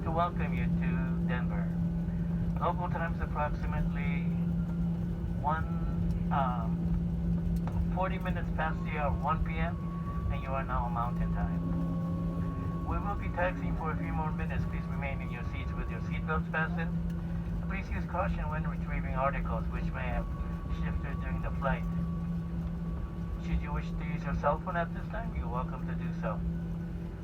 to welcome you to Denver. Local time is approximately 40 minutes past the hour, 1 p.m., and you are now on Mountain Time. We will be taxiing for a few more minutes. Please remain in your seats with your seatbelts fastened. Please use caution when retrieving articles which may have shifted during the flight. Should you wish to use your cell phone at this time, you're welcome to do so.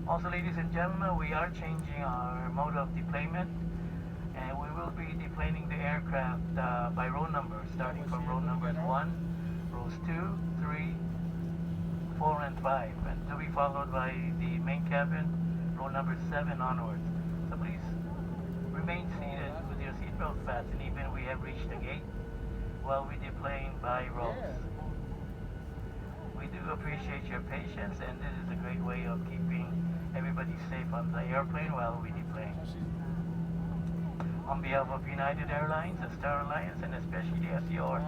Also, ladies and gentlemen, we are changing our mode of deployment, and we will be deplaning the aircraft by row number, starting from row numbers 1, rows 2, 3, 4, and 5, and to be followed by the main cabin, row number 7 onwards. So please remain seated with your seatbelt fastened, even we have reached the gate, while we deplane by rows. We do appreciate your patience, and this is a great way of keeping everybody safe on the airplane while we deplane. On behalf of United Airlines, the Star Alliance, and especially the SEOR,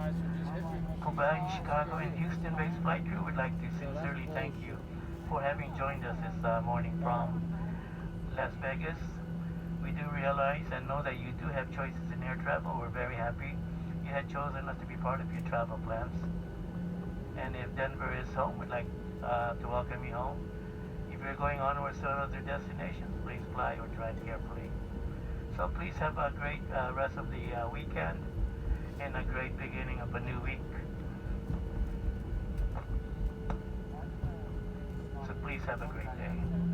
Combined Chicago and Houston-based flight crew would like to sincerely thank you for having joined us this morning from Las Vegas. We do realize and know that you do have choices in air travel. We're very happy you had chosen us to be part of your travel plans. And if Denver is home, we'd like to welcome you home. If you're going onwards to other destinations, please fly or drive carefully. So please have a great rest of the weekend and a great beginning of a new week. So please have a great day.